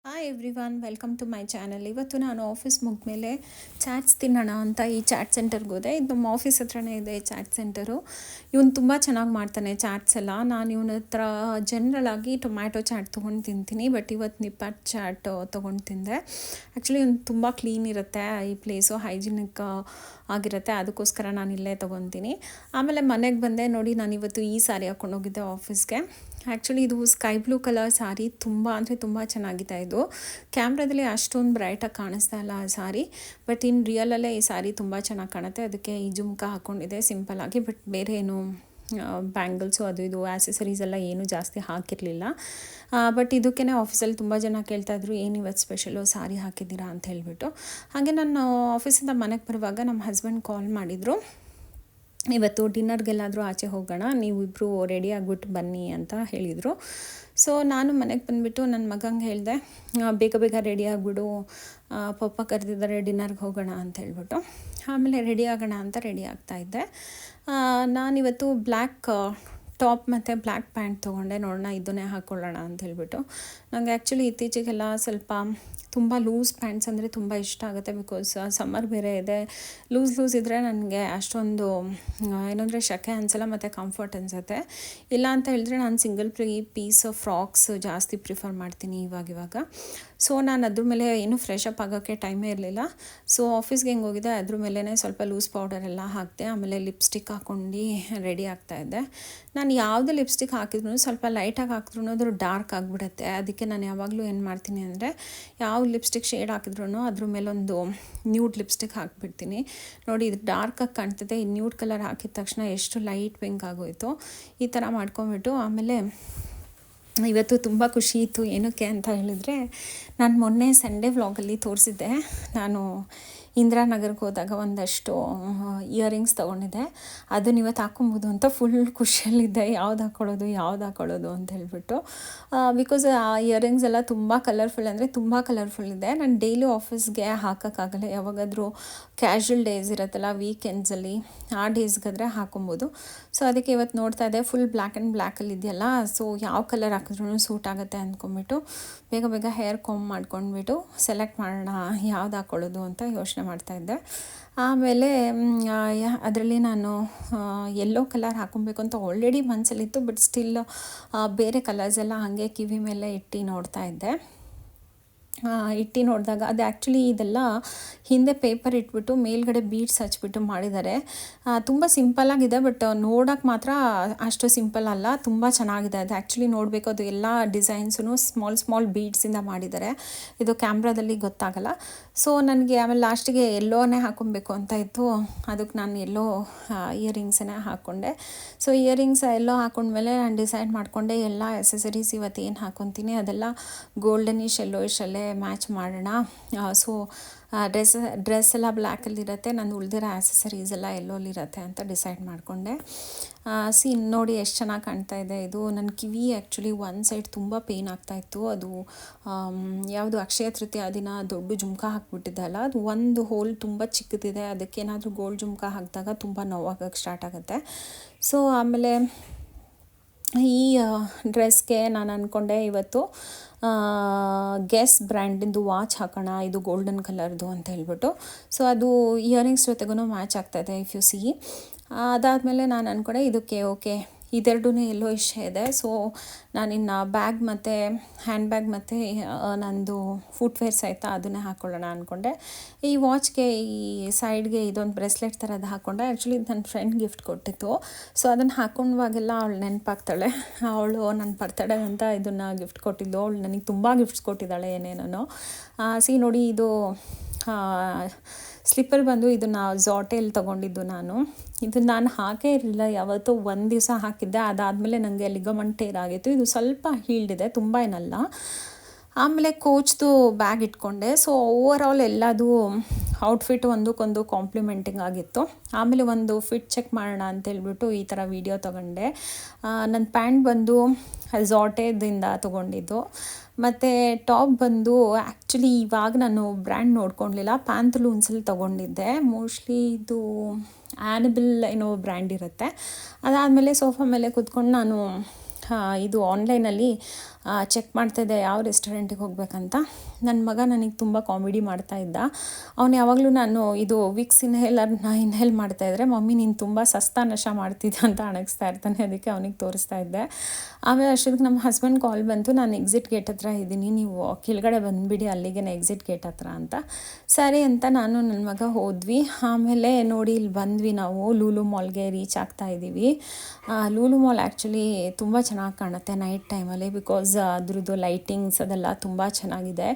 Hi everyone, welcome to my channel. ಇವತ್ತು ನಾನು office ಮುಗಿದ್ಮೇಲೆ ಚಾಟ್ಸ್ ತಿನ್ನೋಣ ಅಂತ ಈ ಚಾಟ್ ಸೆಂಟರ್ಗೆ ಹೋದೆ. ಇದು ನಮ್ಮ ಆಫೀಸ್ ಹತ್ರನೇ ಇದೆ ಚಾಟ್ ಸೆಂಟರು. ಇವನು ತುಂಬ ಚೆನ್ನಾಗಿ ಮಾಡ್ತಾನೆ ಚಾಟ್ಸ್ ಎಲ್ಲ. ನಾನು ಇವನ ಹತ್ರ ಜನರಲಾಗಿ ಟೊಮ್ಯಾಟೊ ಚಾಟ್ ತೊಗೊಂಡು ತಿಂತೀನಿ, ಬಟ್ ಇವತ್ತು ನಿಪ್ಪಟ್ಟು ಚಾಟ್ ತೊಗೊಂಡು ತಿಂದೆ. ಆ್ಯಕ್ಚುಲಿ ಇವನು ತುಂಬ ಕ್ಲೀನ್ ಇರುತ್ತೆ, ಈ ಪ್ಲೇಸು ಹೈಜಿನಿಕ್ ಆಗಿರುತ್ತೆ, ಅದಕ್ಕೋಸ್ಕರ ನಾನು ಇಲ್ಲೇ ತೊಗೊತೀನಿ. ಆಮೇಲೆ ಮನೆಗೆ ಬಂದೆ. ನೋಡಿ, ನಾನು ಇವತ್ತು ಈ ಸಾರಿ ಹಾಕ್ಕೊಂಡೋಗಿದ್ದೆ ಆಫೀಸ್ಗೆ. ಆ್ಯಕ್ಚುಲಿ ಇದು ಸ್ಕೈ ಬ್ಲೂ ಕಲರ್ ಸಾರಿ, ತುಂಬ ಅಂದರೆ ತುಂಬ ಚೆನ್ನಾಗಿದೆ. ಇದು ಕ್ಯಾಮ್ರಾದಲ್ಲಿ ಅಷ್ಟೊಂದು ಬ್ರೈಟಾಗಿ ಕಾಣಿಸ್ತಾ ಇಲ್ಲ ಆ ಸಾರಿ, ಬಟ್ ಇನ್ ರಿಯಲಲ್ಲೇ ಈ ಸಾರಿ ತುಂಬ ಚೆನ್ನಾಗಿ ಕಾಣುತ್ತೆ. ಅದಕ್ಕೆ ಈ ಜುಮ್ಕ ಹಾಕ್ಕೊಂಡಿದೆ ಸಿಂಪಲ್ಲಾಗಿ, ಬಟ್ ಬೇರೆ ಏನು ಬ್ಯಾಂಗಲ್ಸು ಅದು ಇದು ಆ್ಯಸೆಸರೀಸ್ ಎಲ್ಲ ಏನೂ ಜಾಸ್ತಿ ಹಾಕಿರಲಿಲ್ಲ. ಬಟ್ ಇದಕ್ಕೇ ಆಫೀಸಲ್ಲಿ ತುಂಬ ಜನ ಕೇಳ್ತಾಯಿದ್ರು, ಏನು ಇವತ್ತು ಸ್ಪೆಷಲು ಸಾರಿ ಹಾಕಿದ್ದೀರಾ ಅಂತ ಹೇಳಿಬಿಟ್ಟು. ಹಾಗೆ ನಾನು ಆಫೀಸಿಂದ ಮನೆಗೆ ಬರುವಾಗ ನಮ್ಮ ಹಸ್ಬೆಂಡ್ ಕಾಲ್ ಮಾಡಿದರು, ಇವತ್ತು ಡಿನ್ನರ್ಗೆಲ್ಲಾದರೂ ಆಚೆ ಹೋಗೋಣ, ನೀವಿಬ್ಬರು ರೆಡಿ ಆಗಿಬಿಟ್ಟು ಬನ್ನಿ ಅಂತ ಹೇಳಿದರು. ಸೊ ನಾನು ಮನೆಗೆ ಬಂದುಬಿಟ್ಟು ನನ್ನ ಮಗಂಗೆ ಹೇಳಿದೆ, ಬೇಗ ಬೇಗ ರೆಡಿ ಆಗಿಬಿಡು, ಪಪ್ಪ ಕರೆದಿದ್ದಾರೆ ಡಿನ್ನರ್ಗೆ ಹೋಗೋಣ ಅಂತ ಹೇಳ್ಬಿಟ್ಟು. ಆಮೇಲೆ ರೆಡಿ ಆಗೋಣ ಅಂತ ರೆಡಿ ಆಗ್ತಾಯಿದ್ದೆ. ನಾನಿವತ್ತು ಬ್ಲ್ಯಾಕ್ ಟಾಪ್ ಮತ್ತು ಬ್ಲ್ಯಾಕ್ ಪ್ಯಾಂಟ್ ತೊಗೊಂಡೆ. ನೋಡೋಣ ಇದನ್ನೇ ಹಾಕ್ಕೊಳ್ಳೋಣ ಅಂತ ಹೇಳ್ಬಿಟ್ಟು. ನನಗೆ ಆ್ಯಕ್ಚುಲಿ ಇತ್ತೀಚೆಗೆಲ್ಲ ಸ್ವಲ್ಪ ತುಂಬ ಲೂಸ್ ಪ್ಯಾಂಟ್ಸ್ ಅಂದರೆ ತುಂಬ ಇಷ್ಟ ಆಗುತ್ತೆ, ಬಿಕಾಸ್ ಸಮ್ಮರ್ ಬೇರೆ ಇದೆ. ಲೂಸ್ ಇದ್ದರೆ ನನಗೆ ಅಷ್ಟೊಂದು ಏನಂದರೆ ಶೆಕೆ ಅನಿಸಲ್ಲ ಮತ್ತು ಕಂಫರ್ಟ್ ಅನಿಸುತ್ತೆ. ಇಲ್ಲ ಅಂತ ಹೇಳಿದ್ರೆ ನಾನು ಸಿಂಗಲ್ ಪೀಸ್ ಫ್ರಾಕ್ಸ್ ಜಾಸ್ತಿ ಪ್ರಿಫರ್ ಮಾಡ್ತೀನಿ ಇವಾಗ. ಸೊ ನಾನು ಅದ್ರ ಮೇಲೆ ಏನೂ ಫ್ರೆಶ್ ಅಪ್ ಆಗೋಕ್ಕೆ ಟೈಮೇ ಇರಲಿಲ್ಲ. ಸೊ ಆಫೀಸ್ಗೆ ಹೆಂಗೆ ಹೋಗಿದ್ದೆ ಅದ್ರ ಮೇಲೇ ಸ್ವಲ್ಪ ಲೂಸ್ ಪೌಡರ್ ಎಲ್ಲ ಹಾಕಿದೆ. ಆಮೇಲೆ ಲಿಪ್ಸ್ಟಿಕ್ ಹಾಕ್ಕೊಂಡು ರೆಡಿ ಆಗ್ತಾಯಿದ್ದೆ. ನಾನು ಯಾವುದೇ ಲಿಪ್ಸ್ಟಿಕ್ ಹಾಕಿದ್ರು ಸ್ವಲ್ಪ ಲೈಟಾಗಿ ಹಾಕಿದ್ರು ಅದು ಡಾರ್ಕ್ ಆಗಿಬಿಡುತ್ತೆ. ಅದಕ್ಕೆ ನಾನು ಯಾವಾಗಲೂ ಏನು ಮಾಡ್ತೀನಿ ಅಂದರೆ, ಯಾವ ಲಿಪ್ಸ್ಟಿಕ್ ಶೇಡ್ ಹಾಕಿದ್ರು ಅದ್ರ ಮೇಲೊಂದು ನ್ಯೂಡ್ ಲಿಪ್ಸ್ಟಿಕ್ ಹಾಕಿಬಿಡ್ತೀನಿ. ನೋಡಿ, ಇದು ಡಾರ್ಕಾಗಿ ಕಾಣ್ತಿದೆ. ಈ ನ್ಯೂಡ್ ಕಲರ್ ಹಾಕಿದ ತಕ್ಷಣ ಎಷ್ಟು ಲೈಟ್ ಪಿಂಕ್ ಆಗೋಯಿತು. ಈ ಥರ ಮಾಡ್ಕೊಂಬಿಟ್ಟು ಆಮೇಲೆ ಇವತ್ತು ತುಂಬ ಖುಷಿ ಇತ್ತು. ಏನಕ್ಕೆ ಅಂತ ಹೇಳಿದರೆ, ನಾನು ಮೊನ್ನೆ ಸಂಡೇ ವ್ಲಾಗಲ್ಲಿ ತೋರಿಸಿದ್ದೆ, ನಾನು ಇಂದಿರಾನಗರ್ಗೆ ಹೋದಾಗ ಒಂದಷ್ಟು ಇಯರಿಂಗ್ಸ್ ತೊಗೊಂಡಿದ್ದೆ. ಅದನ್ನ ಇವತ್ತು ಹಾಕ್ಕೊಬೋದು ಅಂತ ಫುಲ್ ಖುಷಿಯಲ್ಲಿದ್ದೆ, ಯಾವ್ದು ಹಾಕ್ಕೊಳ್ಳೋದು ಅಂತ ಹೇಳ್ಬಿಟ್ಟು. ಬಿಕಾಸ್ ಆ ಇಯರಿಂಗ್ಸ್ ಎಲ್ಲ ತುಂಬ ಕಲರ್ಫುಲ್, ಅಂದರೆ ತುಂಬ ಕಲರ್ಫುಲ್ ಇದೆ. ನಾನು ಡೈಲಿ ಆಫೀಸ್ಗೆ ಹಾಕೋಕ್ಕಾಗಲ್ಲ, ಯಾವಾಗಾದರೂ ಕ್ಯಾಶುವಲ್ ಡೇಸ್ ಇರುತ್ತಲ್ಲ ವೀಕೆಂಡ್ಸಲ್ಲಿ, ಆ ಡೇಸ್ಗಾದರೆ ಹಾಕೊಬೋದು. ಸೊ ಅದಕ್ಕೆ ಇವತ್ತು ನೋಡ್ತಾ ಇದ್ದೆ, ಫುಲ್ ಬ್ಲ್ಯಾಕ್ ಆ್ಯಂಡ್ ಬ್ಲ್ಯಾಕಲ್ಲಿ ಇದೆಯಲ್ಲ, ಸೊ ಯಾವ ಕಲರ್ ಹಾಕಿದ್ರೂ ಸೂಟ್ ಆಗುತ್ತೆ ಅಂದ್ಕೊಂಬಿಟ್ಟು ಬೇಗ ಹೇರ್ ಕಾಂಬ್ ಮಾಡ್ಕೊಂಡ್ಬಿಟ್ಟು ಸೆಲೆಕ್ಟ್ ಮಾಡೋಣ ಯಾವ್ದು ಹಾಕ್ಕೊಳ್ಳೋದು ಅಂತ ಯೋಚನೆ ಮಾಡ್ತಾಯಿದ್ದೆ. ಆಮೇಲೆ ಅದರಲ್ಲಿ ನಾನು ಯೆಲ್ಲೋ ಕಲರ್ ಹಾಕ್ಕೊಬೇಕು ಅಂತ ಆಲ್ರೆಡಿ ಮನಸ್ಸಲ್ಲಿತ್ತು, ಬಟ್ ಸ್ಟಿಲ್ ಬೇರೆ ಕಲರ್ಸ್ ಎಲ್ಲ ಹಾಗೆ ಕಿವಿ ಮೇಲೆ ಇಟ್ಟು ನೋಡಿದಾಗ ಅದು ಆ್ಯಕ್ಚುಲಿ ಇದೆಲ್ಲ ಹಿಂದೆ ಪೇಪರ್ ಇಟ್ಬಿಟ್ಟು ಮೇಲ್ಗಡೆ ಬೀಡ್ಸ್ ಹಚ್ಬಿಟ್ಟು ಮಾಡಿದ್ದಾರೆ. ತುಂಬ ಸಿಂಪಲ್ಲಾಗಿದೆ, ಬಟ್ ನೋಡೋಕ್ಕೆ ಮಾತ್ರ ಅಷ್ಟು ಸಿಂಪಲ್ ಅಲ್ಲ, ತುಂಬ ಚೆನ್ನಾಗಿದೆ. ಅದು ಆ್ಯಕ್ಚುಲಿ ನೋಡಬೇಕು, ಅದು ಎಲ್ಲ ಡಿಸೈನ್ಸೂ ಸ್ಮಾಲ್ ಬೀಡ್ಸಿಂದ ಮಾಡಿದ್ದಾರೆ. ಇದು ಕ್ಯಾಮ್ರಾದಲ್ಲಿ ಗೊತ್ತಾಗಲ್ಲ. ಸೊ ನನಗೆ ಆಮೇಲೆ ಲಾಸ್ಟಿಗೆ ಎಲ್ಲೋನೇ ಹಾಕ್ಕೊಬೇಕು ಅಂತ ಇತ್ತು, ಅದಕ್ಕೆ ನಾನು ಎಲ್ಲೋ ಇಯರಿಂಗ್ಸನ್ನೇ ಹಾಕ್ಕೊಂಡೆ. ಸೊ ಇಯರಿಂಗ್ಸ್ ಎಲ್ಲೋ ಹಾಕ್ಕೊಂಡ್ಮೇಲೆ ನಾನು ಡಿಸೈಡ್ ಮಾಡಿಕೊಂಡೆ, ಎಲ್ಲ ಎಸೆಸರೀಸ್ ಇವತ್ತು ಏನು ಹಾಕ್ಕೊತೀನಿ ಅದೆಲ್ಲ ಗೋಲ್ಡನಿಶ್ ಎಲ್ಲೋಯಿಶಲ್ಲೇ ಮ್ಯಾಚ್ ಮಾಡೋಣ. ಸೊ ಡ್ರೆಸ್ ಎಲ್ಲ ಬ್ಲ್ಯಾಕಲ್ಲಿರುತ್ತೆ, ನಾನು ಉಳಿದಿರೋ ಆ್ಯಸೆಸರೀಸ್ ಎಲ್ಲ ಎಲ್ಲೋಲಿರುತ್ತೆ ಅಂತ ಡಿಸೈಡ್ ಮಾಡಿಕೊಂಡೆ. ನೋಡಿ ಎಷ್ಟು ಚೆನ್ನಾಗಿ ಕಾಣ್ತಾ ಇದೆ ಇದು. ನನ್ನ ಕಿವಿ ಆ್ಯಕ್ಚುಲಿ ಒಂದು ಸೈಡ್ ತುಂಬ ಪೇಯ್ನ್ ಆಗ್ತಾಯಿತ್ತು. ಅದು ಯಾವುದು ಅಕ್ಷಯ ತೃತೀಯ ದಿನ ದೊಡ್ಡ ಜುಮ್ಕ ಹಾಕ್ಬಿಟ್ಟಿದ್ದಲ್ಲ, ಅದು ಒಂದು ಹೋಲ್ ತುಂಬ ಚಿಕ್ಕದಿದೆ. ಅದಕ್ಕೇನಾದರೂ ಗೋಲ್ಡ್ ಜುಮ್ಕ ಹಾಕಿದಾಗ ತುಂಬ ನೋವಾಗಕ್ಕೆ ಸ್ಟಾರ್ಟ್ ಆಗುತ್ತೆ. ಸೊ ಆಮೇಲೆ ಈ ಡ್ರೆಸ್ಗೆ ನಾನು ಅಂದ್ಕೊಂಡೆ ಇವತ್ತು ಗೆಸ್ ಬ್ರ್ಯಾಂಡಿಂದು ವಾಚ್ ಹಾಕೋಣ, ಇದು ಗೋಲ್ಡನ್ ಕಲರ್ದು ಅಂತ ಹೇಳ್ಬಿಟ್ಟು. ಸೊ ಅದು ಇಯರಿಂಗ್ಸ್ ಜೊತೆಗೂ ಮ್ಯಾಚ್ ಆಗ್ತಾಯಿದೆ ಇಫ್ ಯು ಸಿ. ಅದಾದಮೇಲೆ ನಾನು ಅಂದ್ಕೊಂಡೆ ಇದಕ್ಕೆ ಓಕೆ, ಇದೆರಡೂ ಎಲ್ಲೋ ಇಷ್ಟ ಇದೆ. ಸೊ ನಾನಿನ್ನು ಬ್ಯಾಗ್ ಮತ್ತು ಹ್ಯಾಂಡ್ ಬ್ಯಾಗ್ ಮತ್ತು ನಂದು ಫುಟ್ವೇರ್ಸ್ ಆಯಿತಾ, ಅದನ್ನೇ ಹಾಕ್ಕೊಳ್ಳೋಣ ಅಂದ್ಕೊಂಡೆ. ಈ ವಾಚ್ಗೆ ಈ ಸೈಡ್ಗೆ ಇದೊಂದು ಬ್ರೆಸ್ಲೆಟ್ ಥರದ್ದು ಹಾಕ್ಕೊಂಡೆ. ಆ್ಯಕ್ಚುಲಿ ನನ್ನ ಫ್ರೆಂಡ್ ಗಿಫ್ಟ್ ಕೊಟ್ಟಿತ್ತು. ಸೊ ಅದನ್ನು ಹಾಕ್ಕೊಂಡಾಗೆಲ್ಲ ಅವಳು ನೆನಪಾಗ್ತಾಳೆ. ಅವಳು ನನ್ನ ಬರ್ತಡೇ ಅಂತ ಇದನ್ನು ಗಿಫ್ಟ್ ಕೊಟ್ಟಿದ್ದು. ಅವಳು ನನಗೆ ತುಂಬ ಗಿಫ್ಟ್ಸ್ ಕೊಟ್ಟಿದ್ದಾಳೆ ಏನೇನೋ. ನೋಡಿ, ಇದು ಸ್ಲಿಪ್ಪರ್ ಬಂದು ಇದನ್ನು ಝಾಟೆಯಲ್ಲಿ ತೊಗೊಂಡಿದ್ದು ನಾನು. ಇದನ್ನು ನಾನು ಹಾಕೇ ಇರಲಿಲ್ಲ, ಯಾವತ್ತೂ ಒಂದು ದಿವಸ ಹಾಕಿದ್ದೆ. ಅದಾದಮೇಲೆ ನನಗೆ ಲಿಗಮೆಂಟ್ ಟೇರ್ ಆಗಿತ್ತು. ಇದು ಸ್ವಲ್ಪ ಹೀಲ್ಡಿದೆ, ತುಂಬ ಏನಲ್ಲ. ಆಮೇಲೆ ಕೋಚ್ದು ಬ್ಯಾಗ್ ಇಟ್ಕೊಂಡೆ. ಸೊ ಓವರಾಲ್ ಎಲ್ಲದು ಔಟ್ಫಿಟ್ ಒಂದಕ್ಕೊಂದು ಕಾಂಪ್ಲಿಮೆಂಟಿಂಗ್ ಆಗಿತ್ತು. ಆಮೇಲೆ ಒಂದು ಫಿಟ್ ಚೆಕ್ ಮಾಡೋಣ ಅಂತೇಳ್ಬಿಟ್ಟು ಈ ಥರ ವೀಡಿಯೋ ತೊಗೊಂಡೆ. ನನ್ನ ಪ್ಯಾಂಟ್ ಬಂದು ಝಾಟೆದಿಂದ ತೊಗೊಂಡಿದ್ದು, ಮತ್ತು ಟಾಪ್ ಬಂದು ಆ್ಯಕ್ಚುಲಿ ಇವಾಗ ನಾನು ಬ್ರ್ಯಾಂಡ್ ನೋಡ್ಕೊಂಡಿಲ್ಲ, ಪ್ಯಾಂತಲೂನ್ಸಲ್ಲಿ ತೊಗೊಂಡಿದ್ದೆ. ಮೋಸ್ಟ್ಲಿ ಇದು ಆ್ಯನಿಬಲ್ ಏನೋ ಬ್ರ್ಯಾಂಡ್ ಇರುತ್ತೆ. ಅದಾದಮೇಲೆ ಸೋಫಾ ಮೇಲೆ ಕೂತ್ಕೊಂಡು ನಾನು ಇದು ಆನ್ಲೈನಲ್ಲಿ ಚೆಕ್ ಮಾಡ್ತಾಯಿದ್ದೆ ಯಾವ ರೆಸ್ಟೋರೆಂಟಿಗೆ ಹೋಗ್ಬೇಕಂತ. ನನ್ನ ಮಗ ನನಗೆ ತುಂಬ ಕಾಮಿಡಿ ಮಾಡ್ತಾಯಿದ್ದ. ಅವನು ಯಾವಾಗಲೂ ನಾನು ಇದು ವಿಕ್ಸ್ ಇನ್ಹೇಲ್ ಮಾಡ್ತಾಯಿದ್ರೆ, ಮಮ್ಮಿ ನೀನು ತುಂಬ ಸಸ್ತಾ ನಶೆ ಮಾಡ್ತಿದ್ದ ಅಂತ ಅಣಗಿಸ್ತಾ ಇರ್ತಾನೆ. ಅದಕ್ಕೆ ಅವನಿಗೆ ತೋರಿಸ್ತಾ ಇದ್ದೆ. ಆಮೇಲೆ ಅಷ್ಟೊತ್ತಿಗೆ ನಮ್ಮ ಹಸ್ಬೆಂಡ್ ಕಾಲ್ ಬಂತು, ನಾನು ಎಕ್ಸಿಟ್ ಗೇಟ್ ಹತ್ರ ಇದ್ದೀನಿ, ನೀವು ಕೆಳಗಡೆ ಬಂದುಬಿಡಿ ಅಲ್ಲಿಗೆ ಎಕ್ಸಿಟ್ ಗೇಟ್ ಹತ್ರ ಅಂತ. ಸರಿ ಅಂತ ನಾನು ನನ್ನ ಮಗ ಹೋದ್ವಿ. ಆಮೇಲೆ ನೋಡಿ ಇಲ್ಲಿ ಬಂದ್ವಿ, ನಾವು ಲೂಲು ಮಾಲ್ಗೆ ರೀಚ್ ಆಗ್ತಾ ಇದ್ದೀವಿ. ಲೂಲು ಮಾಲ್ ಆ್ಯಕ್ಚುಲಿ ತುಂಬ ಚೆನ್ನಾಗಿ ಕಾಣುತ್ತೆ ನೈಟ್ ಟೈಮಲ್ಲಿ, ಬಿಕಾಸ್ ಅದ್ರದ್ದು ಲೈಟಿಂಗ್ಸ್ ಅದೆಲ್ಲ ತುಂಬ ಚೆನ್ನಾಗಿದೆ.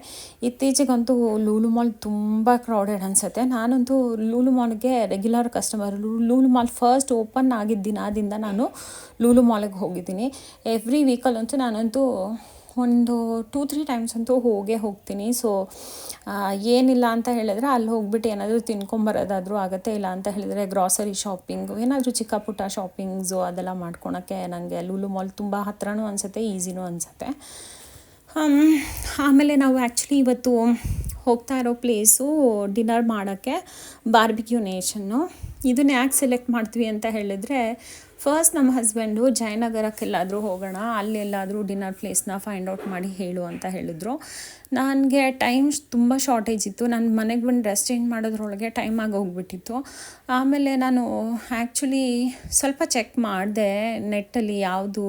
ಇತ್ತೀಚೆಗಂತೂ ಲೂಲು ಮಾಲ್ ತುಂಬ ಕ್ರೌಡೆಡ್ ಅನಿಸುತ್ತೆ. ನಾನಂತೂ ಲೂಲು ಮಾಲ್ಗೆ regular customer. Lulu mall first open ಆಗಿದ್ದ ದಿನದಿಂದ ನಾನು ಲೂಲು ಮಾಲಿಗೆ ಹೋಗಿದ್ದೀನಿ. ಎವ್ರಿ ವೀಕಲ್ಲಂತೂ ನಾನಂತೂ ಒಂದು 2-3 ಟೈಮ್ಸ್ ಅಂತೂ ಹೋಗ್ತೀನಿ. ಸೊ ಏನಿಲ್ಲ ಅಂತ ಹೇಳಿದ್ರೆ ಅಲ್ಲಿ ಹೋಗ್ಬಿಟ್ಟು ಏನಾದರೂ ತಿನ್ಕೊಂಬರೋದಾದರೂ ಆಗುತ್ತೆ. ಇಲ್ಲ ಅಂತ ಹೇಳಿದರೆ ಗ್ರಾಸರಿ ಶಾಪಿಂಗು, ಏನಾದರೂ ಚಿಕ್ಕ ಪುಟ್ಟ ಶಾಪಿಂಗ್ಸು ಅದೆಲ್ಲ ಮಾಡ್ಕೊಳಕ್ಕೆ ನನಗೆ ಲೂಲು ಮಾಲ್ ತುಂಬ ಹತ್ರನೂ ಅನಿಸುತ್ತೆ, ಈಸಿನೂ ಅನಿಸುತ್ತೆ. ಆಮೇಲೆ ನಾವು ಆ್ಯಕ್ಚುಲಿ ಇವತ್ತು ಹೋಗ್ತಾ ಇರೋ ಪ್ಲೇಸು ಡಿನ್ನರ್ ಮಾಡೋಕ್ಕೆ ಬಾರ್ಬಿಕ್ಯೂ ನೇಷನ್ನು. ಇದನ್ನ ಯಾಕೆ ಸೆಲೆಕ್ಟ್ ಮಾಡ್ತೀವಿ ಅಂತ ಹೇಳಿದರೆ, ಫಸ್ಟ್ ನಮ್ಮ ಹಸ್ಬೆಂಡು ಜಯನಗರಕ್ಕೆಲ್ಲಾದರೂ ಹೋಗೋಣ, ಅಲ್ಲೆಲ್ಲಾದರೂ ಡಿನ್ನರ್ ಪ್ಲೇಸ್ನ ಫೈಂಡ್ ಔಟ್ ಮಾಡಿ ಹೇಳು ಅಂತ ಹೇಳಿದ್ರು. ನನಗೆ ಟೈಮ್ ತುಂಬ ಶಾರ್ಟೇಜ್ ಇತ್ತು. ನಾನು ಮನೆಗೆ ಬಂದು ಡ್ರೆಸ್ ಚೇಂಜ್ ಮಾಡೋದ್ರೊಳಗೆ ಟೈಮ್ ಆಗಿ ಹೋಗ್ಬಿಟ್ಟಿತ್ತು. ಆಮೇಲೆ ನಾನು ಆ್ಯಕ್ಚುಲಿ ಸ್ವಲ್ಪ ಚೆಕ್ ಮಾಡಿದೆ ನೆಟ್ಟಲ್ಲಿ ಯಾವುದು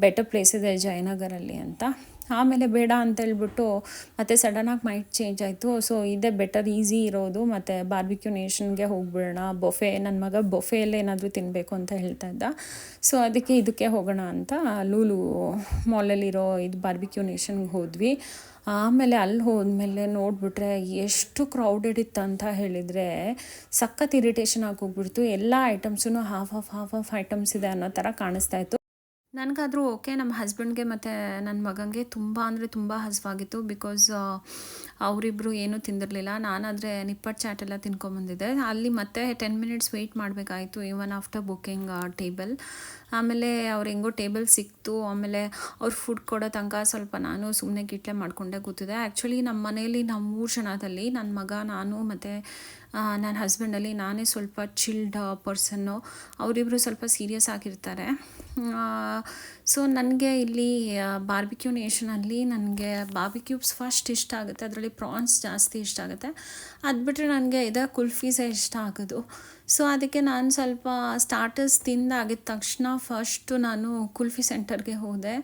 ಬೆಟರ್ ಪ್ಲೇಸ್ ಇದೆ ಜಯನಗರಲ್ಲಿ ಅಂತ. ಆಮೇಲೆ ಬೇಡ ಅಂತೇಳ್ಬಿಟ್ಟು ಮತ್ತು ಸಡನ್ನಾಗಿ ಮೈಂಡ್ ಚೇಂಜ್ ಆಯಿತು. ಸೊ ಇದೇ ಬೆಟರ್, ಈಸಿ ಇರೋದು, ಮತ್ತು ಬಾರ್ಬಿಕ್ಯೂ ನೇಷನ್ಗೆ ಹೋಗ್ಬಿಡೋಣ. ಬೊಫೆ, ನನ್ನ ಮಗ ಬೊಫೆಯಲ್ಲೇ ಏನಾದರೂ ತಿನ್ನಬೇಕು ಅಂತ ಹೇಳ್ತಾ ಇದ್ದ. ಸೊ ಅದಕ್ಕೆ ಇದಕ್ಕೆ ಹೋಗೋಣ ಅಂತ ಲೂಲು ಮಾಲಲ್ಲಿರೋ ಇದು ಬಾರ್ಬಿಕ್ಯೂ ನೇಷನ್ಗೆ ಹೋದ್ವಿ. ಆಮೇಲೆ ಅಲ್ಲಿ ಹೋದ್ಮೇಲೆ ನೋಡಿಬಿಟ್ರೆ ಎಷ್ಟು ಕ್ರೌಡೆಡ್ ಇತ್ತು ಅಂತ ಹೇಳಿದರೆ ಸಖತ್ ಇರಿಟೇಷನ್ ಆಗಿ ಹೋಗ್ಬಿಡ್ತು. ಎಲ್ಲ ಐಟಮ್ಸೂ ಹಾಫ್ ಐಟಮ್ಸ್ ಇದೆ ಅನ್ನೋ ಥರ ಕಾಣಿಸ್ತಾ ಇತ್ತು. ನನಗಾದರೂ ಓಕೆ, ನಮ್ಮ ಹಸ್ಬೆಂಡ್ಗೆ ಮತ್ತು ನನ್ನ ಮಗನಿಗೆ ತುಂಬ ಅಂದರೆ ತುಂಬ ಹಸಿವಾಗಿತ್ತು. ಬಿಕಾಸ್ ಅವರಿಬ್ಬರು ಏನೂ ತಿಂದಿರಲಿಲ್ಲ. ನಾನಾದರೆ ನಿಪ್ಪಟ್ಟು ಚಾಟ್ ಎಲ್ಲ ತಿನ್ಕೊಂಬಂದಿದ್ದೆ. ಅಲ್ಲಿ ಮತ್ತೆ 10 ಮಿನಿಟ್ಸ್ ವೆಯ್ಟ್ ಮಾಡಬೇಕಾಯಿತು, ಈವನ್ ಆಫ್ಟರ್ ಬುಕ್ಕಿಂಗ್ ಟೇಬಲ್. ಆಮೇಲೆ ಅವ್ರು ಹೆಂಗೋ ಟೇಬಲ್ ಸಿಕ್ತು. ಆಮೇಲೆ ಅವ್ರು ಫುಡ್ ಕೊಡೋ ತನಕ ಸ್ವಲ್ಪ ನಾನು ಸುಮ್ಮನೆ ಗಿಟ್ಲೆ ಮಾಡಿಕೊಂಡೆ ಕೂತಿದ್ದೆ. ಆ್ಯಕ್ಚುಲಿ ನಮ್ಮ ಮನೇಲಿ ನಾವು 3 ಜನದಲ್ಲಿ, ನನ್ನ ಮಗ, ನಾನು ಮತ್ತು ನನ್ನ ಹಸ್ಬೆಂಡಲ್ಲಿ ನಾನೇ ಸ್ವಲ್ಪ ಚಿಲ್ಡ್ ಪರ್ಸನ್ನು. ಅವರಿಬ್ಬರು ಸ್ವಲ್ಪ ಸೀರಿಯಸ್ ಆಗಿರ್ತಾರೆ. ಸೊ ನನಗೆ ಇಲ್ಲಿ ಬಾರ್ಬಿಕ್ಯೂ ನೇಷನಲ್ಲಿ ನನಗೆ ಬಾರ್ಬಿಕ್ಯೂಸ್ ಫಸ್ಟ್ ಇಷ್ಟ ಆಗುತ್ತೆ. ಅದರಲ್ಲಿ ಪ್ರಾನ್ಸ್ ಜಾಸ್ತಿ ಇಷ್ಟ ಆಗುತ್ತೆ. ಅದು ಬಿಟ್ಟರೆ ನನಗೆ ಕುಲ್ಫೀಸೇ ಇಷ್ಟ ಆಗೋದು. ಸೊ ಅದಕ್ಕೆ ನಾನು ಸ್ವಲ್ಪ ಸ್ಟಾರ್ಟರ್ಸ್ ತಿಂದಾಗಿದ್ದ ತಕ್ಷಣ ಫಸ್ಟು ನಾನು ಕುಲ್ಫಿ ಸೆಂಟರ್ಗೆ ಹೋದೆ.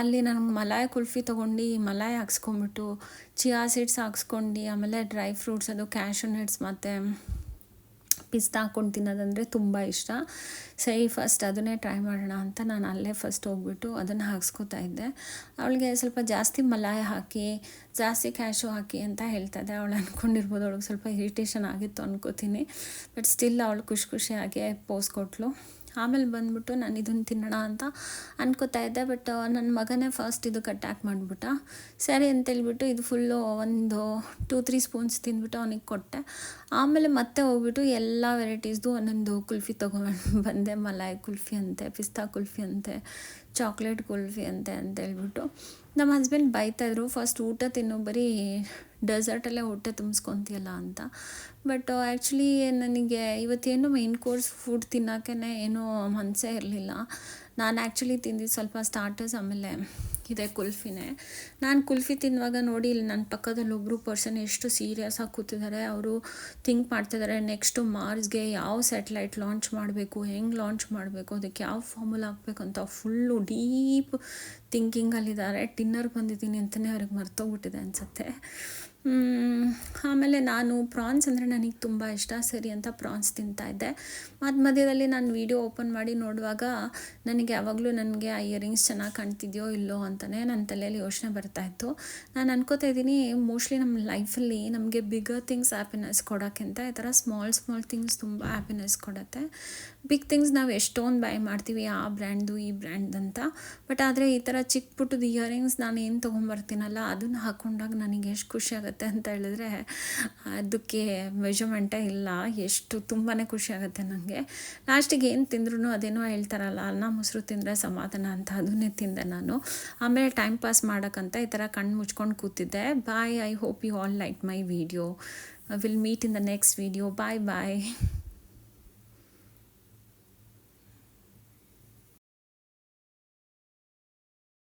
ಅಲ್ಲಿ ನನಗೆ ಮಲಾಯ್ ಕುಲ್ಫಿ ತೊಗೊಂಡು ಮಲಾಯ್ ಹಾಕ್ಸ್ಕೊಂಬಿಟ್ಟು ಚಿಯಾ ಸೀಡ್ಸ್ ಹಾಕ್ಸ್ಕೊಂಡು, ಆಮೇಲೆ ಡ್ರೈ ಫ್ರೂಟ್ಸ್, ಅದು ಕ್ಯಾಶು ನಟ್ಸ್ ಮತ್ತು ಪಿಸ್ತಾ ಹಾಕ್ಕೊಂಡು ತಿನ್ನೋದಂದರೆ ತುಂಬ ಇಷ್ಟ. ಸರಿ ಫಸ್ಟ್ ಅದನ್ನೇ ಟ್ರೈ ಮಾಡೋಣ ಅಂತ ನಾನು ಅಲ್ಲೇ ಫಸ್ಟ್ ಹೋಗ್ಬಿಟ್ಟು ಅದನ್ನು ಹಾಕ್ಸ್ಕೊತಾ ಇದ್ದೆ. ಅವಳಿಗೆ ಸ್ವಲ್ಪ ಜಾಸ್ತಿ ಮಲಾಯ್ ಹಾಕಿ, ಜಾಸ್ತಿ ಕ್ಯಾಶು ಹಾಕಿ ಅಂತ ಹೇಳ್ತಾಯಿದ್ದೆ. ಅವಳು ಅಂದ್ಕೊಂಡಿರ್ಬೋದು ಅವಳಿಗೆ ಸ್ವಲ್ಪ ಇರಿಟೇಷನ್ ಆಗಿತ್ತು ಅನ್ಕೋತೀನಿ. ಬಟ್ ಸ್ಟಿಲ್ ಅವಳು ಖುಷಿಯಾಗಿ ಪೋಸ್ ಕೊಟ್ಟಳು. ಆಮೇಲೆ ಬಂದುಬಿಟ್ಟು ನಾನು ಇದನ್ನು ತಿನ್ನೋಣ ಅಂತ ಅನ್ಕೋತಾ ಇದ್ದೆ. ಬಟ್ ನನ್ನ ಮಗನೇ ಫಸ್ಟ್ ಇದಕ್ಕೆ ಅಟ್ಯಾಕ್ ಮಾಡಿಬಿಟ್ಟ. ಸರಿ ಅಂತೇಳ್ಬಿಟ್ಟು ಇದು ಫುಲ್ಲು ಒಂದು 2-3 ಸ್ಪೂನ್ಸ್ ತಿಂದ್ಬಿಟ್ಟು ಅವನಿಗೆ ಕೊಟ್ಟೆ. ಆಮೇಲೆ ಮತ್ತೆ ಹೋಗ್ಬಿಟ್ಟು ಎಲ್ಲ ವೆರೈಟೀಸ್ದು ಒಂದೊಂದು ಕುಲ್ಫಿ ತೊಗೊಂಡು ಬಂದೆ. ಮಲಾಯ್ ಕುಲ್ಫಿ ಅಂತೆ, ಪಿಸ್ತಾ ಕುಲ್ಫಿ ಅಂತೆ, ಚಾಕ್ಲೇಟ್ ಕುಲ್ಫಿ ಅಂತೇಳ್ಬಿಟ್ಟು. ನಮ್ಮ ಹಸ್ಬೆಂಡ್ ಬೈತಾಯಿದ್ರು, ಫಸ್ಟ್ ಊಟ ತಿನ್ನೋ, ಬರೀ ಡೆಸರ್ಟಲ್ಲೇ ಹೊಟ್ಟೆ ತುಂಬಿಸ್ಕೊತೀಯಲ್ಲ ಅಂತ. ಬಟ್ ಆ್ಯಕ್ಚುಲಿ ನನಗೆ ಇವತ್ತೇನು ಮೇನ್ ಕೋರ್ಸ್ ಫುಡ್ ತಿನ್ನೋಕ್ಕೇ ಏನೂ ಮನಸ್ಸೇ ಇರಲಿಲ್ಲ. ನಾನು ಆ್ಯಕ್ಚುಲಿ ತಿಂದಿದ್ದು ಸ್ವಲ್ಪ ಸ್ಟಾರ್ಟರ್ಸ್, ಆಮೇಲೆ ಇದೆ ಕುಲ್ಫಿನೇ. ನಾನು ಕುಲ್ಫಿ ತಿನ್ನುವಾಗ ನೋಡಿ ಇಲ್ಲಿ ನನ್ನ ಪಕ್ಕದಲ್ಲಿ ಒಬ್ಬರು ಪರ್ಸನ್ ಎಷ್ಟು ಸೀರಿಯಸ್ ಆಗಿ ಕೂತಿದ್ದಾರೆ. ಅವರು ಥಿಂಕ್ ಮಾಡ್ತಿದ್ದಾರೆ ನೆಕ್ಸ್ಟು ಮಾರ್ಸ್ಗೆ ಯಾವ ಸ್ಯಾಟಲೈಟ್ ಲಾಂಚ್ ಮಾಡಬೇಕು, ಹೆಂಗೆ ಲಾಂಚ್ ಮಾಡಬೇಕು, ಅದಕ್ಕೆ ಯಾವ ಫಾರ್ಮುಲಾ ಹಾಕಬೇಕು ಅಂತ ಫುಲ್ಲು ಡೀಪ್ ಥಿಂಕಿಂಗಲ್ಲಿದ್ದಾರೆ. ಡಿನ್ನರ್ಗೆ ಬಂದಿದ್ದೀನಿ ಅಂತಲೇ ಅವ್ರಿಗೆ ಮರ್ತೋಗ್ಬಿಟ್ಟಿದೆ ಅನಿಸುತ್ತೆ. ಆಮೇಲೆ ನಾನು ಪ್ರಾನ್ಸ್ ಅಂದರೆ ನನಗೆ ತುಂಬ ಇಷ್ಟ. ಸರಿ ಅಂತ ಪ್ರಾನ್ಸ್ ತಿಂತಾಯಿದ್ದೆ. ಮಧ್ಯದಲ್ಲಿ ನಾನು ವೀಡಿಯೋ ಓಪನ್ ಮಾಡಿ ನೋಡುವಾಗ ನನಗೆ ಯಾವಾಗಲೂ ನನಗೆ ಆ ಇಯರಿಂಗ್ಸ್ ಚೆನ್ನಾಗಿ ಕಾಣ್ತಿದೆಯೋ ಇಲ್ಲೋ ಅಂತಲೇ ನನ್ನ ತಲೆಯಲ್ಲಿ ಯೋಚನೆ ಬರ್ತಾಯಿತ್ತು. ನಾನು ಅನ್ಕೋತಾ ಇದ್ದೀನಿ, ಮೋಸ್ಟ್ಲಿ ನಮ್ಮ ಲೈಫಲ್ಲಿ ನಮಗೆ ಬಿಗರ್ ಥಿಂಗ್ಸ್ ಹ್ಯಾಪಿನೆಸ್ ಕೊಡೋಕ್ಕಿಂತ ಈ ಥರ ಸ್ಮಾಲ್ ಥಿಂಗ್ಸ್ ತುಂಬ ಹ್ಯಾಪಿನೆಸ್ ಕೊಡುತ್ತೆ. ಬಿಗ್ ಥಿಂಗ್ಸ್ ನಾವು ಎಷ್ಟೊಂದು ಬೈ ಮಾಡ್ತೀವಿ, ಆ ಬ್ರ್ಯಾಂಡ್ದು ಈ ಬ್ರ್ಯಾಂಡ್ ಅಂತ. ಬಟ್ ಆದರೆ ಈ ಥರ ಚಿಕ್ಕ ಪುಟ್ಟದ ಇಯರಿಂಗ್ಸ್ ನಾನು ಏನು ತೊಗೊಂಬರ್ತೀನಲ್ಲ, ಅದನ್ನು ಹಾಕ್ಕೊಂಡಾಗ ನನಗೆ ಎಷ್ಟು ಖುಷಿ ಆಗುತ್ತೆ ಅಂತ ಹೇಳಿದ್ರೆ ಅದಕ್ಕೆ ಮೆಜರ್ಮೆಂಟೇ ಇಲ್ಲ. ಎಷ್ಟು ತುಂಬಾ ಖುಷಿ ಆಗುತ್ತೆ ನನಗೆ. ಲಾಸ್ಟಿಗೆ ಏನು ತಿಂದ್ರೂ ಅದೇನೋ ಹೇಳ್ತಾರಲ್ಲ, ಅನ್ನ ಮೊಸರು ತಿಂದರೆ ಸಮಾಧಾನ ಅಂತ, ಅದನ್ನೇ ತಿಂದೆ ನಾನು. ಆಮೇಲೆ ಟೈಮ್ ಪಾಸ್ ಮಾಡೋಕ್ಕಂತ ಈ ಥರ ಕಣ್ಣು ಮುಚ್ಕೊಂಡು ಕೂತಿದ್ದೆ. Bye. I hope you all like my video. Will meet in the next video. Bye.